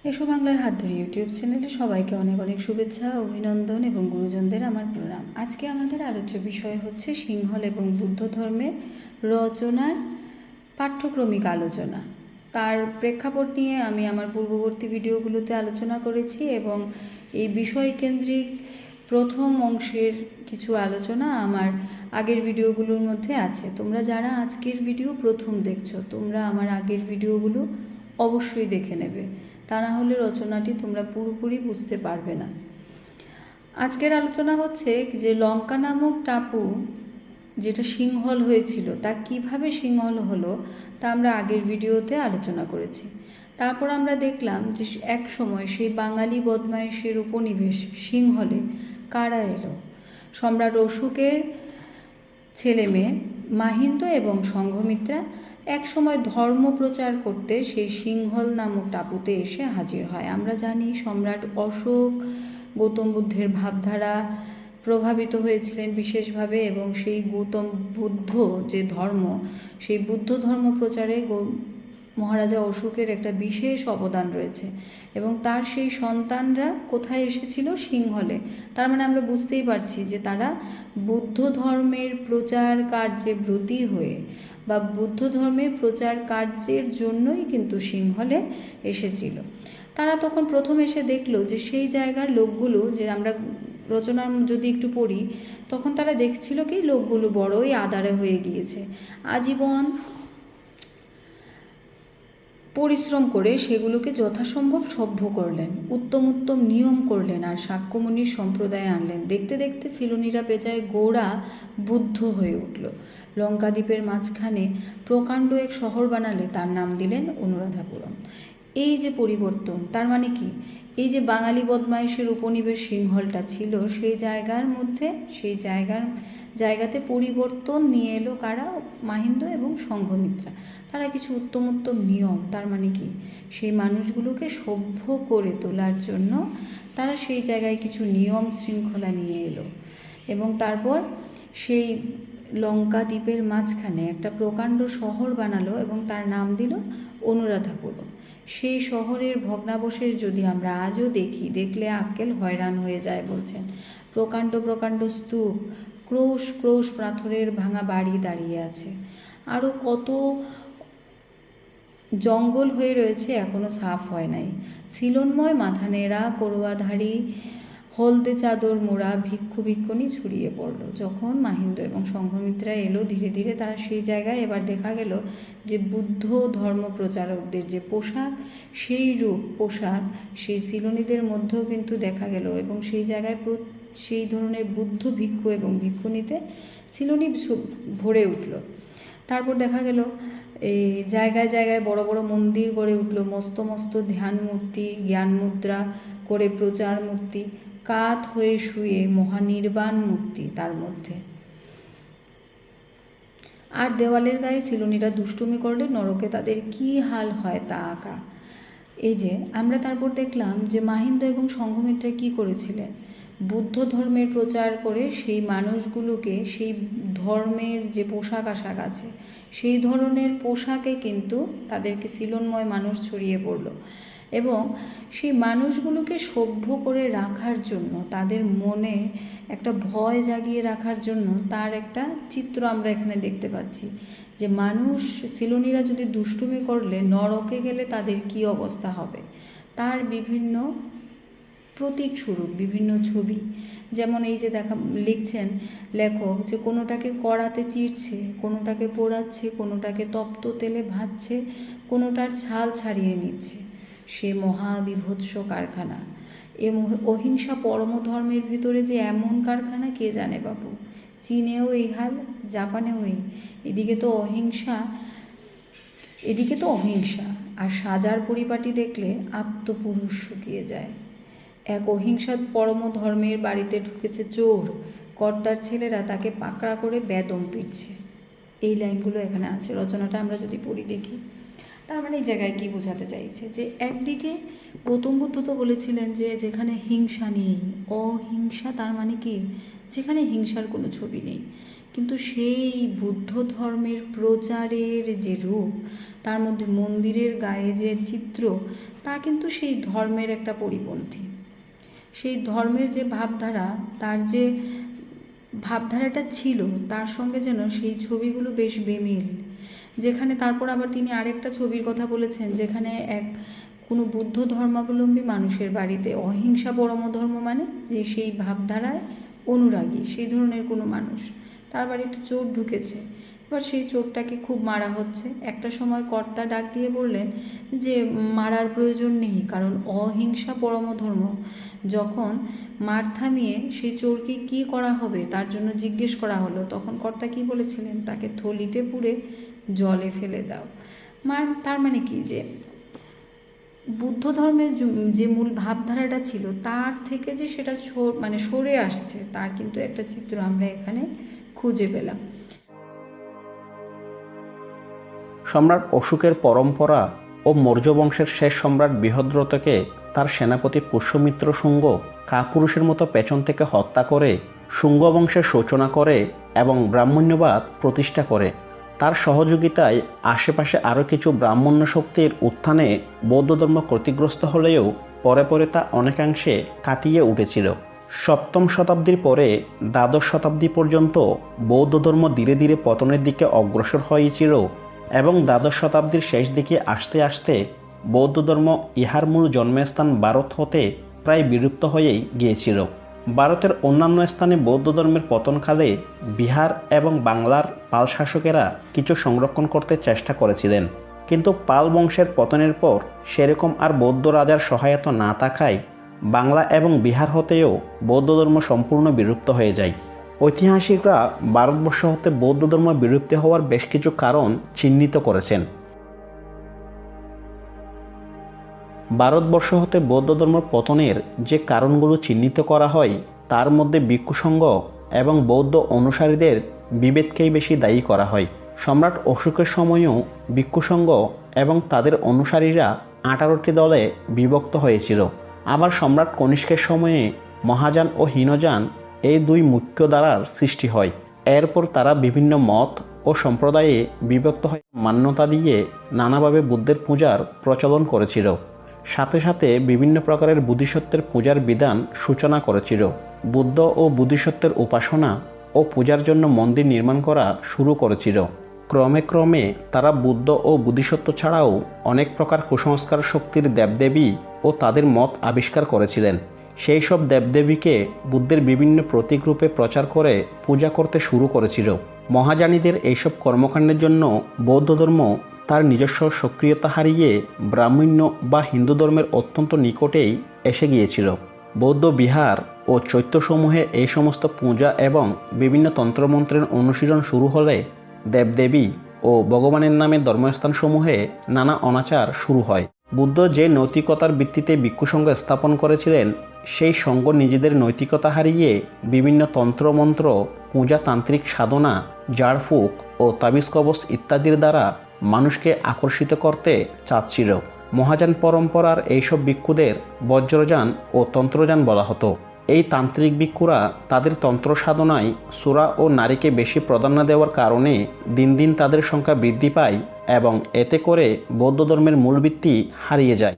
এসো বাংলার হাত ধরে ইউটিউব চ্যানেলে সবাইকে অনেক অনেক শুভেচ্ছা, অভিনন্দন এবং গুরুজনদের আমার প্রণাম। আজকে আমাদের আলোচ্য বিষয় হচ্ছে সিংহল এবং বুদ্ধ ধর্মের রচনার পাঠ্যক্রমিক আলোচনা। তার প্রেক্ষাপট নিয়ে আমি আমার পূর্ববর্তী ভিডিওগুলোতে আলোচনা করেছি এবং এই বিষয়কেন্দ্রিক প্রথম অংশের কিছু আলোচনা আমার আগের ভিডিওগুলোর মধ্যে আছে। তোমরা যারা আজকের ভিডিও প্রথম দেখছো, তোমরা আমার আগের ভিডিওগুলো অবশ্যই দেখে নেবে, তা না হলে রচনাটি তোমরা পুরোপুরি বুঝতে পারবে না। আজকের আলোচনা হচ্ছে যে লঙ্কা নামক টাপু যেটা সিংহল হয়েছিল, তা কিভাবে সিংহল হলো তা আমরা আগের ভিডিওতে আলোচনা করেছি। তারপর আমরা দেখলাম যে এক সময় সেই বাঙালি বদমাইশের উপনিবেশ সিংহলে কারা এলো। সম্রাট অশোকের ছেলে মেয়ে মাহিন্দ এবং সংঘমিত্রা এক সময় ধর্ম প্রচার করতে সেই সিংহল নামক টাপুতে এসে হাজির হয়। আমরা জানি সম্রাট অশোক গৌতম বুদ্ধের ভাবধারা প্রভাবিত হয়েছিলেন বিশেষভাবে, এবং সেই গৌতম বুদ্ধ যে ধর্ম, সেই বুদ্ধ ধর্ম প্রচারে মহারাজা অশোকের একটা বিশেষ অবদান রয়েছে। এবং তার সেই সন্তানরা কোথায় এসেছিল? সিংহলে। তার মানে আমরা বুঝতেই পারছি যে তারা বুদ্ধ ধর্মের প্রচার কার্যে ব্রতী হয়ে বা বুদ্ধ ধর্মের প্রচার কার্যের জন্যই কিন্তু সিংহলে এসেছিল। তারা তখন প্রথম এসে দেখলো যে সেই জায়গার লোকগুলো, যে আমরা রচনার যদি একটু পড়ি, তখন তারা দেখছিল কি লোকগুলো বড়ই আদারে হয়ে গিয়েছে। আজীবন পরিশ্রম করে সেগুলোকে যথাসম্ভব সভ্য করলেন, উত্তম উত্তম নিয়ম করলেন, আর শাক্যমুনির সম্প্রদায় আনলেন। দেখতে দেখতে সিলোনিরা বেজায় গোড়া বুদ্ধ হয়ে উঠল। লঙ্কাদ্বীপের মাঝখানে প্রকাণ্ড এক শহর বানালে তার নাম দিলেন অনুরাধাপুরম। এই যে পরিবর্তন, তার মানে কি? এই যে বাঙালি বদমাইশের উপনিবেশ সিংহলটা ছিল, সেই জায়গার মধ্যে সেই জায়গাতে পরিবর্তন নিয়ে এলো কারা? মাহিন্দ এবং সংঘমিত্রা। তারা কিছু উত্তম উত্তম নিয়ম, তার মানে কি? সেই মানুষগুলোকে সভ্য করে তোলার জন্য তারা সেই জায়গায় কিছু নিয়ম শৃঙ্খলা নিয়ে এলো। এবং তারপর সেই লঙ্কা দ্বীপের মাঝখানে একটা প্রকাণ্ড শহর বানালো এবং তার নাম দিল অনুরাধাপুরম। সেই শহরের ভগ্নাবশেষ যদি আমরা আজও দেখি, দেখলে আক্কেল হয়রান হয়ে যায় বলছেন। প্রকাণ্ড প্রকাণ্ড স্তূপ, ক্রোশ ক্রোশ পাথরের ভাঙা বাড়ি দাঁড়িয়ে আছে। আরও কত জঙ্গল হয়ে রয়েছে, এখনও সাফ হয় নাই। সিলনময় মাথা নেড়া করোয়াধারী হলদে চাদর মোড়া ভিক্ষু ভিক্ষুণী ছড়িয়ে পড়ল। যখন মাহিন্দ এবং সংঘমিত্রা এলো ধীরে ধীরে, তারা সেই জায়গায় এবার দেখা গেল যে বুদ্ধ ধর্ম প্রচারকদের যে পোশাক, সেই রূপ পোশাক সেই সিলোনিদের মধ্যেও কিন্তু দেখা গেল। এবং সেই জায়গায় সেই ধরনের বুদ্ধ ভিক্ষু এবং ভিক্ষুণীতে সিলোনি ভরে উঠল। তারপর দেখা গেল এই জায়গায় জায়গায় বড় বড় মন্দির গড়ে উঠল, মস্ত মস্ত ধ্যান মূর্তি, জ্ঞান মুদ্রা করে প্রচার মূর্তি, কাত হয়ে শুয়ে মহানির্বাণ মূর্তি তার মধ্যে। আর দেওয়ালের গায়ে সিলোনিরা দুষ্টুমি করলে নরকে তাদের কি হাল হয় তা আঁকা। এই যে আমরা তারপর দেখলাম যে মাহিন্দ এবং সংঘমিত্রা কি করেছিলেন? বুদ্ধ ধর্মের প্রচার করে সেই মানুষগুলোকে সেই ধর্মের যে পোশাক আশাক আছে, সেই ধরনের পোশাকে কিন্তু তাদেরকে সিলোনময় মানুষ ছড়িয়ে পড়ল। এবং সেই মানুষগুলোকে সভ্য করে রাখার জন্য, তাদের মনে একটা ভয় জাগিয়ে রাখার জন্য তার একটা চিত্র আমরা এখানে দেখতে পাচ্ছি যে মানুষ সিলোনিরা যদি দুষ্টুমি করলে নরকে গেলে তাদের কি অবস্থা হবে, তার বিভিন্ন প্রতীক স্বরূপ বিভিন্ন ছবি। যেমন এই যে লিখছেন লেখক যে কোনোটাকে কড়াতে চিরছে, কোনোটাকে পোড়াচ্ছে, কোনোটাকে তপ্ত তেলে ভাজছে, কোনোটার ছাল ছাড়িয়ে নিচ্ছে। সে মহাবিভৎস কারখানা, এ অহিংসা পরম ধর্মের ভিতরে যে এমন কারখানা কে জানে বাবু। চীনেও এই হাল, জাপানেও এই। এদিকে তো অহিংসা আর সাজার পরিপাটি দেখলে আত্মপুরুষ শুকিয়ে যায়। এক অহিংসা পরম ধর্মের বাড়িতে ঢুকেছে চোর, কর্তার ছেলেরা তাকে পাকড়া করে বেদম পিটছে। এই লাইনগুলো এখানে আছে। রচনাটা আমরা যদি পড়ি দেখি, তার মানে এই জায়গায় কী বোঝাতে চাইছে? যে একদিকে গৌতম বুদ্ধ তো বলেছিলেন যে যেখানে হিংসা নেই অহিংসা, তার মানে কি? যেখানে হিংসার কোনো ছবি নেই। কিন্তু সেই বুদ্ধ ধর্মের প্রচারের যে রূপ, তার মধ্যে মন্দিরের গায়ে যে চিত্র, তা কিন্তু সেই ধর্মের একটা পরিপন্থী। সেই ধর্মের যে ভাবধারা, তার যে ভাবধারাটা ছিল, তার সঙ্গে যেন সেই ছবিগুলো বেশ বেমিল। যেখানে তারপর আবার তিনি আরেকটা ছবির কথা বলেছেন, যেখানে কোনো বুদ্ধ ধর্মাবলম্বী মানুষের বাড়িতে অহিংসা পরমধর্ম, মানে যে সেই ভাবধারায় অনুরাগী সেই ধরনের কোনো মানুষ, তার বাড়িতে চোর ঢুকেছে। এবার সেই চোরটাকে খুব মারা হচ্ছে। একটা সময় কর্তা ডাক দিয়ে বললেন যে মারার প্রয়োজন নেই, কারণ অহিংসা পরমধর্ম। যখন মার থামিয়ে সেই চোরকে কি করা হবে তার জন্য জিজ্ঞেস করা হলো, তখন কর্তা কি বলেছিলেন, তাকে থলিতে পুরে জলে ফেলে দাও। তার মানে কি, যে বুদ্ধ ধর্মের যে মূল ভাবধারাটা ছিল, তার থেকে যে সেটা সরে আসছে, তার কিন্তু একটা চিত্র আমরা এখানে খুঁজে পেলাম। সম্রাট অশোকের পরম্পরা ও মৌর্য বংশের শেষ সম্রাট বৃহদ্রথকে তার সেনাপতি পুষ্যমিত্র শুঙ্গ কাপুরুষের মতো পেছন থেকে হত্যা করে শুঙ্গ বংশের সূচনা করে এবং ব্রাহ্মণ্যবাদ প্রতিষ্ঠা করে। তার সহযোগিতায় আশেপাশে আরও কিছু ব্রাহ্মণ্য শক্তির উত্থানে বৌদ্ধ ধর্ম ক্ষতিগ্রস্ত হলেও পরে পরে তা অনেকাংশে কাটিয়ে উঠেছিল। সপ্তম শতাব্দীর পরে দ্বাদশ শতাব্দী পর্যন্ত বৌদ্ধ ধর্ম ধীরে ধীরে পতনের দিকে অগ্রসর হয়েছিল এবং দ্বাদশ শতাব্দীর শেষ দিকে আস্তে আস্তে বৌদ্ধ ধর্ম ইহার মূল জন্মস্থান ভারত হতে প্রায় বিলুপ্ত হয়েই গিয়েছিল। ভারতের অন্যান্য স্থানে বৌদ্ধ ধর্মের পতনকালে বিহার এবং বাংলার পাল শাসকেরা কিছু সংরক্ষণ করতে চেষ্টা করেছিলেন, কিন্তু পাল বংশের পতনের পর সেরকম আর বৌদ্ধ রাজার সহায়তা না থাকায় বাংলা এবং বিহার হতেও বৌদ্ধ ধর্ম সম্পূর্ণ বিলুপ্ত হয়ে যায়। ঐতিহাসিকরা ভারতবর্ষ হতে বৌদ্ধ ধর্ম বিলুপ্ত হওয়ার বেশ কিছু কারণ চিহ্নিত করেছেন। ভারতবর্ষ হতে বৌদ্ধ ধর্ম পতনের যে কারণগুলো চিহ্নিত করা হয়, তার মধ্যে ভিক্ষু সংঘ এবং বৌদ্ধ অনুসারীদের বিভেদকেই বেশি দায়ী করা হয়। সম্রাট অশোকের সময়ও ভিক্ষু সংঘ এবং তাদের অনুসারীরা 18টি দলে বিভক্ত হয়েছিল। আবার সম্রাট কনিষ্কের সময়ে মহাযান ও হীনযান এই দুই মুখ্য ধারার সৃষ্টি হয়। এরপর তারা বিভিন্ন মত ও সম্প্রদায়ে বিভক্ত হয়ে মান্যতা দিয়ে নানাভাবে বুদ্ধের পূজার প্রচলন করেছিল। সাথে সাথে বিভিন্ন প্রকারের বোধিসত্ত্বের পূজার বিধান সূচনা করেছিল। বুদ্ধ ও বোধিসত্ত্বের উপাসনা ও পূজার জন্য মন্দির নির্মাণ করা শুরু করেছিল। ক্রমে ক্রমে তারা বুদ্ধ ও বোধিসত্ত্ব ছাড়াও অনেক প্রকার কুসংস্কার শক্তির দেবদেবী ও তাদের মত আবিষ্কার করেছিলেন। সেই সব দেবদেবীকে বুদ্ধের বিভিন্ন প্রতীকরূপে প্রচার করে পূজা করতে শুরু করেছিল। মহাযানীদের এইসব কর্মকাণ্ডের জন্য বৌদ্ধ ধর্ম তার নিজস্ব সক্রিয়তা হারিয়ে ব্রাহ্মণ্য বা হিন্দু ধর্মের অত্যন্ত নিকটেই এসে গিয়েছিল। বৌদ্ধ বিহার ও চৈত্যসমূহে এই সমস্ত পূজা এবং বিভিন্ন তন্ত্রমন্ত্রের অনুশীলন শুরু হলে দেবদেবী ও ভগবানের নামে ধর্মস্থানসমূহে নানা অনাচার শুরু হয়। বুদ্ধ যে নৈতিকতার ভিত্তিতে ভিক্ষু সংঘ স্থাপন করেছিলেন, সেই সংঘ নিজেদের নৈতিকতা হারিয়ে বিভিন্ন তন্ত্রমন্ত্র, পূজাতান্ত্রিক সাধনা, ঝাড়ফুঁক ও তাবিজ কবচ ইত্যাদির দ্বারা মানুষকে আকর্ষিত করতে চাচ্ছিল। মহাযান পরম্পরার এইসব ভিক্ষুদের বজ্রযান ও তন্ত্রযান বলা হতো। এই তান্ত্রিক ভিক্ষুরা তাদের তন্ত্র সাধনায় সূরা ও নারীকে বেশি প্রাধান্য দেওয়ার কারণে দিন দিন তাদের সংখ্যা বৃদ্ধি পায় এবং এতে করে বৌদ্ধ ধর্মের মূল ভিত্তি হারিয়ে যায়।